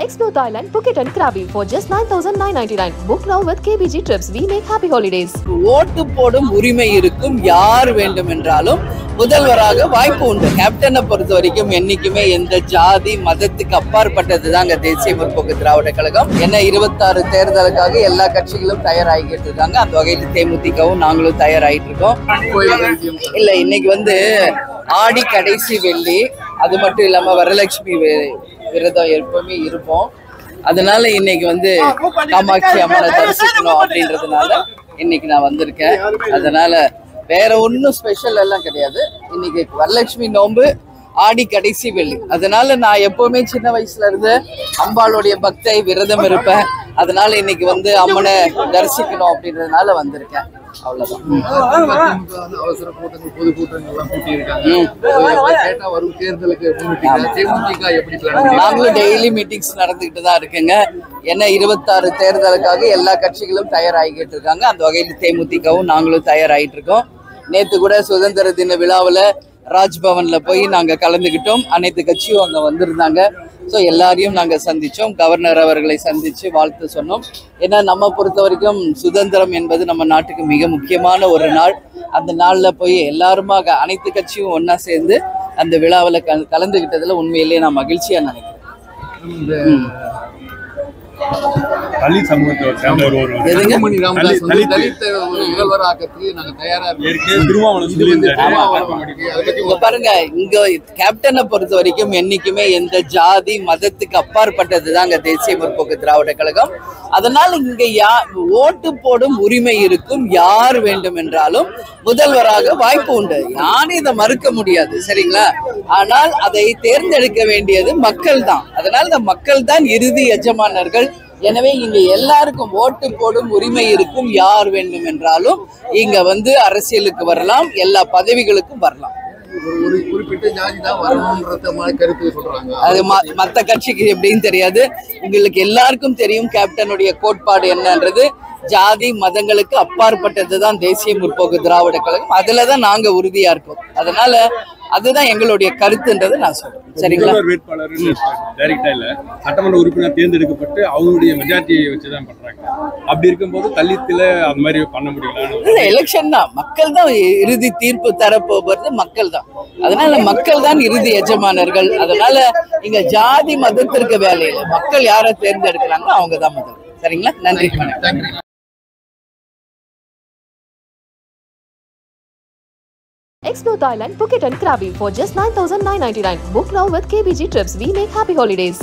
Explore Thailand, Phuket and Krabi for just 9,999. Book now with KBG Trips. We make happy holidays. ஓட்டு போடும் உரிமை இருக்கும் யார் வேண்டும் என்றாலும் முதல்வராக வாய்ப்பு உண்டு. கேப்டனை பொறுத்த வரைக்கும் என்னைக்குமே எந்த ஜாதி மதத்துக்கு அப்பாற்பட்டது தாங்க தேசிய முற்போக்கு திராவிட கழகம். ஏன்னா 26 தேர்தலுக்காக எல்லா கட்சிகளும் தயாராகிட்டு இருக்காங்க. அந்த வகையில் தேமுதிகவும் நாங்களும் தயாராகிட்டு இருக்கோம். இல்ல இன்னைக்கு ஆடி கடைசி வெள்ளி, அது மட்டும் இல்லாம வரலட்சுமி விரதம் எப்பவுமே இருப்போம். அதனால இன்னைக்கு காமாட்சி அம்மனை தரிசிக்கணும் அப்படின்றதுனால இன்னைக்கு நான் வந்திருக்கேன். அதனால வேற ஒன்றும் ஸ்பெஷல் எல்லாம் கிடையாது. இன்னைக்கு வரலட்சுமி நோன்பு, ஆடி கடைசி வெள்ளி. அதனால நான் எப்பவுமே சின்ன வயசுல இருந்து அம்பாளுடைய பக்தை, விரதம் இருப்பேன். அதனால இன்னைக்கு அம்மனை தரிசிக்கணும் அப்படின்றதுனால வந்திருக்கேன். அவ்வளவுதான். அவசர கூட்டங்கள், பொது கூட்டங்கள் எல்லாம் கூட்டி இருக்காங்க. வரும் தேர்தலுக்கு நாங்களும் டெய்லி மீட்டிங்ஸ் நடந்துகிட்டு தான் இருக்குங்க. ஏன்னா 26 தேர்தலுக்காக எல்லா கட்சிகளும் தயாராகிட்டு இருக்காங்க. அந்த வகையில் தேமுதிகவும் நாங்களும் தயாராகிட்டு இருக்கோம். நேற்று கூட சுதந்திர தின விழாவில் ராஜ்பவன்ல போய் நாங்க கலந்துகிட்டோம். அனைத்து கட்சியும் அங்க வந்திருந்தாங்க. ஸோ எல்லாரையும் நாங்க சந்திச்சோம். கவர்னர் அவர்களை சந்திச்சு வாழ்த்து சொன்னோம். ஏன்னா நம்ம பொறுத்த வரைக்கும் சுதந்திரம் என்பது நம்ம நாட்டுக்கு மிக முக்கியமான ஒரு நாள். அந்த நாள்ல போய் எல்லாருமாக அனைத்து கட்சியும் ஒன்னா சேர்ந்து அந்த விழாவில் கலந்துகிட்டதுல உண்மையிலேயே நான் மகிழ்ச்சியா நினைக்கிறேன். தலித் சமூகத்தை பாருங்க, இங்க கேப்டனை பொறுத்த வரைக்கும் என்னைக்குமே எந்த ஜாதி மதத்துக்கு அப்பாற்பட்டது தாங்க தேசிய முற்போக்கு திராவிட கழகம். அதனால இங்க ஓட்டு போடும் உரிமை இருக்கும் யார் வேண்டும் என்றாலும் முதல்வராக வாய்ப்பு உண்டு. யாரும் இதை மறுக்க முடியாது, சரிங்களா? ஆனால் அதை தேர்ந்தெடுக்க வேண்டியது மக்கள் தான். அதனால இந்த மக்கள் தான் இறுதி எஜமானர்கள். எனவே இங்க எல்லாருக்கும் ஓட்டு போடும் உரிமை இருக்கும். யார் வேண்டும் என்றாலும் இங்க அரசியலுக்கு வரலாம், எல்லா பதவிகளுக்கும் வரலாம். ஒரு குறிப்பிட்ட ஜாதி தான் வரணும்ன்ற கருத்து சொல்றாங்க. அது மற்ற கட்சிக்கு எப்படின்னு தெரியாது. உங்களுக்கு எல்லாருக்கும் தெரியும் கேப்டனுடைய கோட்பாடு என்னன்றது. ஜாதி மதங்களுக்கு அப்பாற்பட்டதுதான் தேசிய முற்போக்கு திராவிட கழகம். அதுலதான் நாங்க உறுதியா இருக்கோம். அதனால அதுதான் எங்களுடைய கருத்துன்றது நான் சொல்றேன். சரிங்களா? வேட்பாளர் டைரக்டா இல்ல, சட்டமன்ற உறுப்பினர் தேர்ந்தெடுக்கப்பட்டு அவங்களுடைய மெஜாரிட்டியை வச்சுதான் பண்றாங்க. அப்படி இருக்கும்போது தலித்துல அந்த மாதிரி பண்ண முடியல. எலெக்ஷன் தான், மக்கள் தான் இறுதி தீர்ப்பு தரப்போகிறது, மக்கள் தான். அதனால மக்கள் தான் இறுதி எஜமானர்கள். அதனால இங்க ஜாதி மதத்திற்கு வேலையில மக்கள் யாரை தேர்ந்தெடுக்கிறாங்களோ அவங்க தான் முதல். சரிங்களா? நன்றி. Explore Thailand, Phuket and Krabi for just 9,999. Book now with KBG Trips. We make happy holidays.